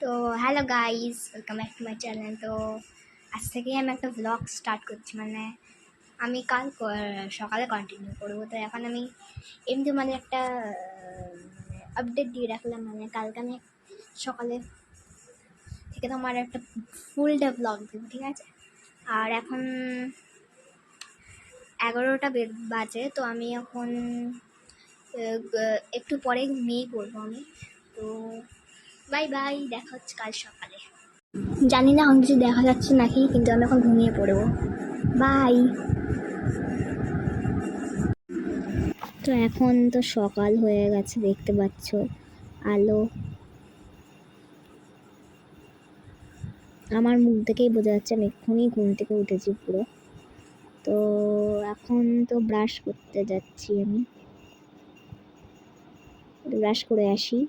তো hello guys, welcome back to my channel. তো আজ থেকেই আমি একটা ব্লগ স্টার্ট করছি, মানে আমি কাল সকালে কন্টিনিউ করবো। তো এখন আমি এমনি মানে একটা আপডেট দিয়ে রাখলাম, মানে কালকে আমি সকালে থেকে তোমার একটা ফুল ডে ব্লগ দেবো, ঠিক আছে? আর এখন 11টা বাজে, তো আমি এখন একটু পরে ঘুমিয়েই পড়বো আমি। তো বাই বাই, দেখা হচ্ছে কাল সকালে। জানি না এখন কিছু দেখা যাচ্ছে নাকি, কিন্তু আমি এখন ঘুমিয়ে পড়বো। বাই। তো এখন তো সকাল হয়ে গেছে, দেখতে পাচ্ছ আলো। আমার মুখ দেখেই বোঝা যাচ্ছে আমি এক্ষুনি ঘুম থেকে উঠেছি পুরো। তো এখন তো ব্রাশ করতে যাচ্ছি, আমি ব্রাশ করে আসি।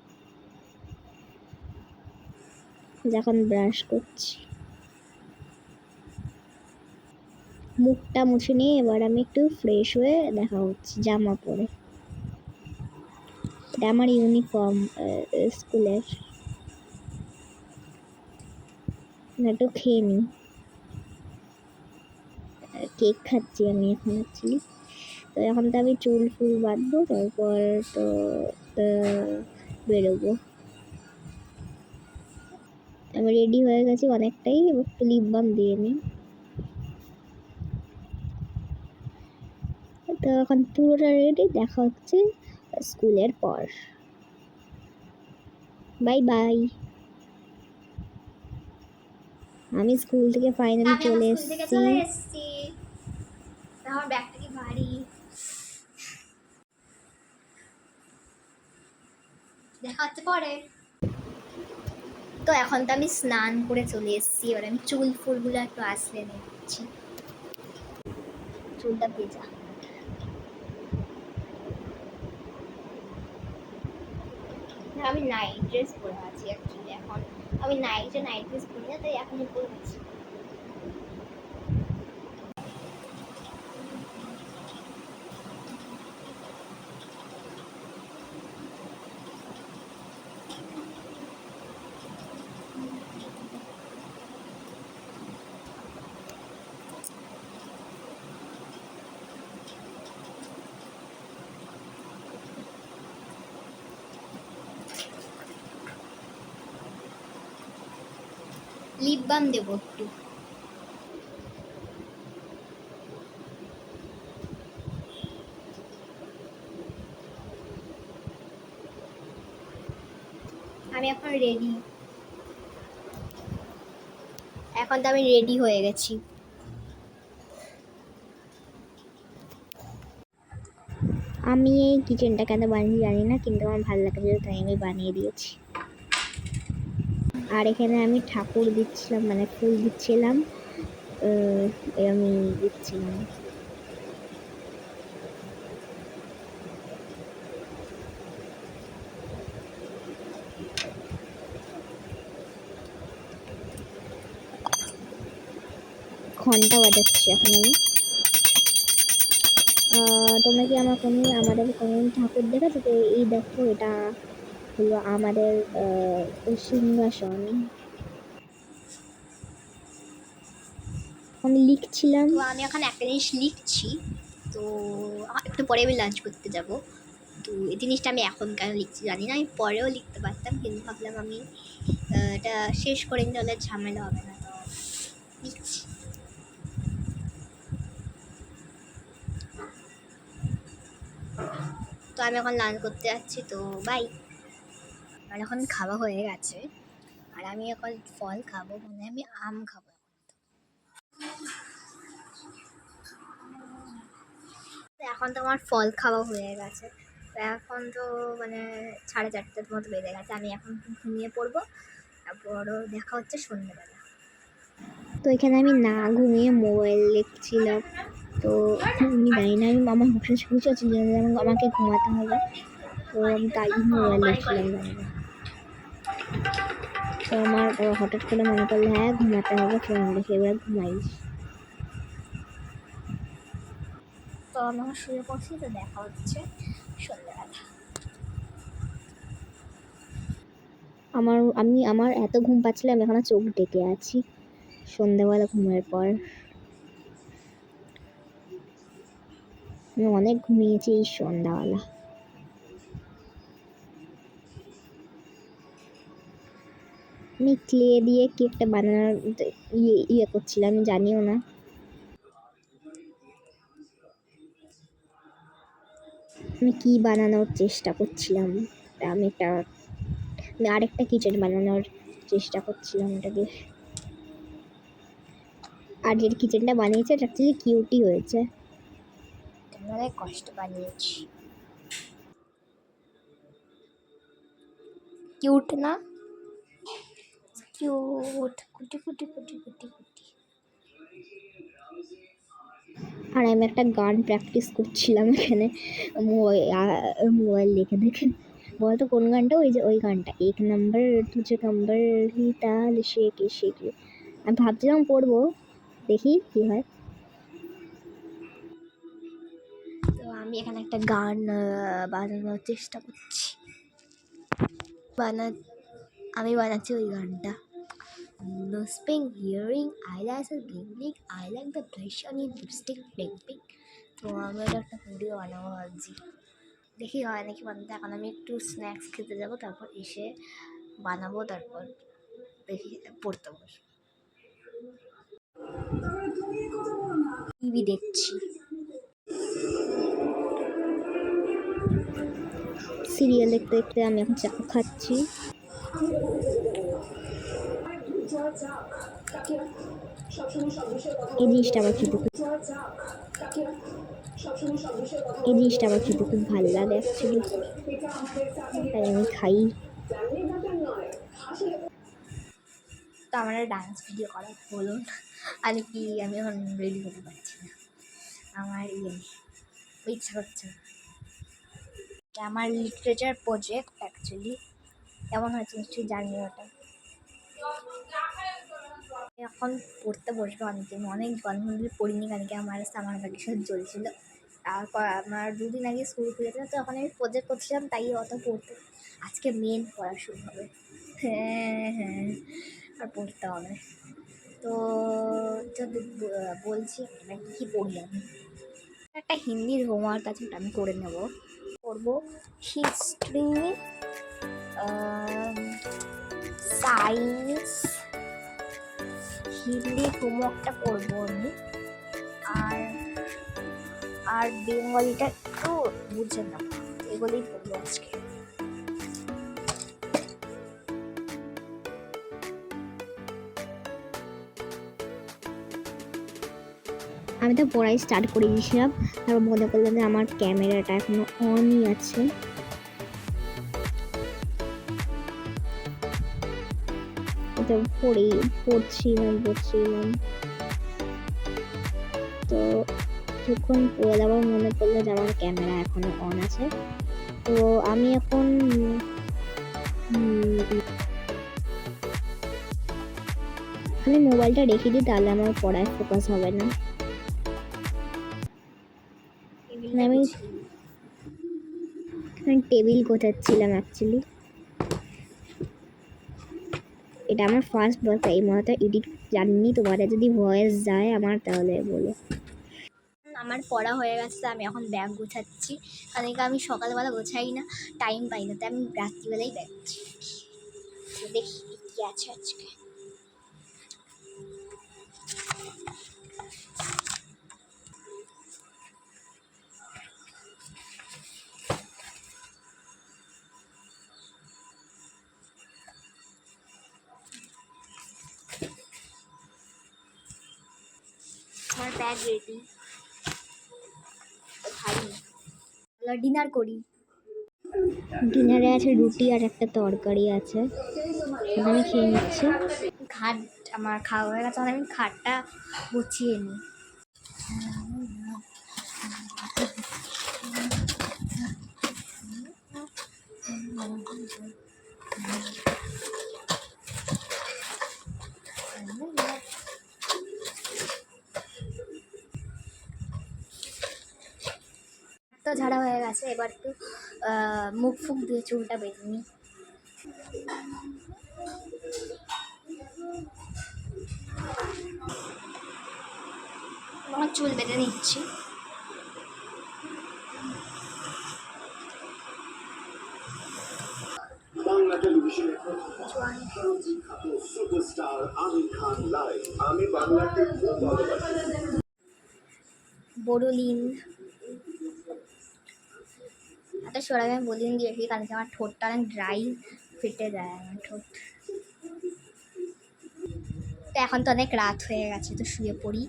যখন ব্রাশ করছি, মুখটা মুছে নিয়ে এবার আমি একটু ফ্রেশ হয়ে দেখা হচ্ছে জামা পরে। এটা আমার ইউনিফর্ম স্কুলের। একটু খেয়ে নিই, কেক খাচ্ছি আমি এখন অ্যাকচুয়ালি। তো এখন তো আমি চুল ফুল বাঁধবো, তারপর তো বেরোবো। আমি রেডি হয়ে গেছি অনেকটাই, একটু লিপ বাম দিয়ে নিই। তো এখন পুরোটা রেডি, দেখা হচ্ছে স্কুলের পর। Bye bye. আমি স্কুল থেকে ফাইনালি চলে এসেছি। আমার ব্যাগটা কি ভারী, দেখা হচ্ছে পরে। তো এখন তো আমি স্নান করে চলে এসেছি, এবার আমি চুল ফুলগুলো একটু আসলে নিচ্ছি। চুলটা ভেজা। আমি নাইট ড্রেস পরে আছি অ্যাকচুয়ালি। এখন আমি নাইট ড্রেস পরি না, তাই এখনই পরে আছি। লিপ বাম দেবো একটু। আমি এখন রেডি, এখন তো আমি রেডি হয়ে গেছি। আমি এই কিচেনটা কেন বানিয়ে জানি না, কিন্তু আমার ভালো লাগে, তাই আমি বানিয়ে দিয়েছি। আর এখানে আমি ঠাকুর দিচ্ছিলাম, মানে ফুল দিচ্ছিলাম, আমি দিচ্ছিলাম। ঘন্টা বাজাচ্ছি এখন আমি। তোমরা কি আমাদের কোনো ঠাকুর দেখেছো? তো এই দেখো, এটা হলো আমাদের সিংহাসন। আমি লিখছিলাম, তো আমি এখন একটা জিনিস লিখছি। তো একটু পরে আমি লাঞ্চ করতে যাব। তো এই জিনিসটা আমি এখন কেন লিখছি জানি না, আমি পরেও লিখতে পারতাম, কিন্তু ভাবলাম আমি এটা শেষ করে নিলে ঝামেলা হবে না, তো লিখছি। তো আমি এখন লাঞ্চ করতে যাচ্ছি, তো বাই। আর এখন খাওয়া হয়ে গেছে, আর আমি এখন ফল খাবো, মানে আমি আম খাবো। এখন তো আমার ফল খাওয়া হয়ে গেছে। তো এখন তো মানে 4:30টার মতো বেজে গেছে, আমি এখন ঘুমিয়ে পড়বো। তারপরও দেখা হচ্ছে সন্ধ্যেবেলা। তো এখানে আমি না ঘুমিয়ে মোবাইল দেখছিলাম। তো আমি জানি না, আমি আমার মুখে শুনছি আছে যে আমাকে ঘুমাতে হবে, তো আমি তাই মোবাইল দেখছিলাম, জানি না। তো আমার হঠাৎ করে মনে করলো হ্যাঁ ঘুমাতে হবে, ফোন দেখে এবার ঘুমাই। তো আমি আমার শুয়ে পড়ছি, তো দেখা হচ্ছে সন্ধ্যাবেলা। আমার এত ঘুম পাচ্ছিল, আমি এখনো চোখ ডেকে আছি সন্ধ্যাবেলা ঘুমের পর। আমি অনেক ঘুমিয়েছি এই সন্ধ্যাবেলা। আমি ক্লে দিয়ে কি একটা বানানোর ইয়ে করছিলাম, আমি জানিও না। আমি কি বানানোর চেষ্টা করছিলাম, আমি আরেকটা কিচেন বানানোর চেষ্টা করছিলাম এটা দিয়ে। আর যে কিচেনটা বানিয়েছে এটা অ্যাকচুয়ালি কিউটই হয়েছে, অনেক কষ্ট বানিয়েছি। কিউট না? কিউট, কুটি কুটি কুটি কুটি কুটি। আর আমি একটা গান প্র্যাকটিস করছিলাম এখানে মোবাইল দেখে দেখে। বলতো কোন গানটা? ওই যে ওই গানটা, এক নম্বর তুঝে কম্বর হি তাল শেকে শেকে। আমি ভাবছিলাম পড়বো, দেখি কি হয়। তো আমি এখানে একটা গান বানানোর চেষ্টা করছি। আমি বানাচ্ছি ওই গানটা। Nose pink, earring, eyelashes bling bling, I like the blush on your lipstick pink pink. তো আমি একটা ভিডিও বানাবো ভাবছি, দেখি হয় নাকি বানাতে। এখন আমি একটু স্ন্যাক্স খেতে যাবো, তারপর এসে বানাবো, তারপর দেখি পড়তে বসবো। টিভি দেখছি, সিরিয়াল দেখতে দেখতে আমি এখন চা খাচ্ছি। এই জিনিসটা আমার খেতে খুব ভালো লাগে অ্যাকচুয়ালি, তাই আমি খাই। তো আমার ডান্স ভিডিও করা হলো আর কি, আমি এখন রেডি হতে পারছি না, আমার ইচ্ছা করছে না। আমার লিটারেচার প্রজেক্ট অ্যাকচুয়ালি কেমন হয়েছে নিশ্চয়ই জানি ওটা। এখন পড়তে বসবো, অনেক জন্ম ধরে পড়িনি, কালকে আমার সামার ভ্যাকেশন চলছিল। তারপর আমার 2 দিন আগে স্কুল খুলেছিল, তো এখন আমি প্রজেক্ট করছিলাম, তাই অত পড়তে। আজকে মেন পড়া শুরু হবে। হ্যাঁ, আর পড়তে হবে। তো যদি বলছি কী পড়ি আমি, একটা হিন্দির হোমওয়ার্ক আছে, ওটা আমি করে নেব। পড়বো হিস্ট্রি, সায়েন্স, হিন্দি হোমওয়ার্কটা করবো আমি। আর বেঙ্গলিটা একটু বুঝে নেব, এগুলোই করবো আজকে। আমি তো পড়াই স্টার্ট করে দিয়েছিলাম, তারপর মনে করলাম যে আমার ক্যামেরাটা এখনো অনই আছে। এটা পড়ছিলাম। তো যখন পড়ে যাবার মনে পড়লো যে আমার ক্যামেরা এখনো অন আছে, তো আমি এখন আমি মোবাইলটা রেখে দিই, তাহলে আমার পড়ায় ফোকাস হবে না। আমি টেবিল গোছাচ্ছিলাম অ্যাকচুয়ালি। এটা আমার ফার্স্ট ব্লগ, তাই মতো এডিট জানি। তোমার যদি ভয়েস যায় আমার, তাহলে বলো। আমার পড়া হয়ে গেছে, আমি এখন ব্যাগ গোছাচ্ছি, কারণ আমি সকালবেলা গোছাই না, টাইম পাই না, তাই আমি রাত্রিবেলাই ব্যাগ গোছাচ্ছি। দেখি কী আছে আজকে। আমার ব্যাগ রেডি, ডিনার করি। ডিনারে আছে রুটি আর একটা তরকারি আছে, আমি খেয়ে নিচ্ছি। ঘাট আমার খাওয়া হয়ে গেছে, আমি খাটটা গুছিয়ে নিই। তো ঝাড়া হয়ে গেছে, এবার একটু মুখ ফুক দিয়ে চুলটা বেঁধে নিই। চুল বেঁধে নিচ্ছি। বাংলা টেলিভিশনে বিখ্যাত সুপারস্টার আমির খান লাইভ। আমি বাংলাকে খুব ভালোবাসি। বোরোলিন একটা সরাই আমি বোরোলিন দিয়েছি, কালকে আমার ঠোঁটটা অনেক ড্রাই, ফেটে যায় আমার ঠোঁট। তো এখন তো অনেক রাত হয়ে গেছে, তো শুয়ে পড়ি।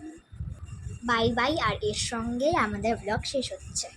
Bye bye. আর এর সঙ্গে আমাদের ব্লগ শেষ হচ্ছে।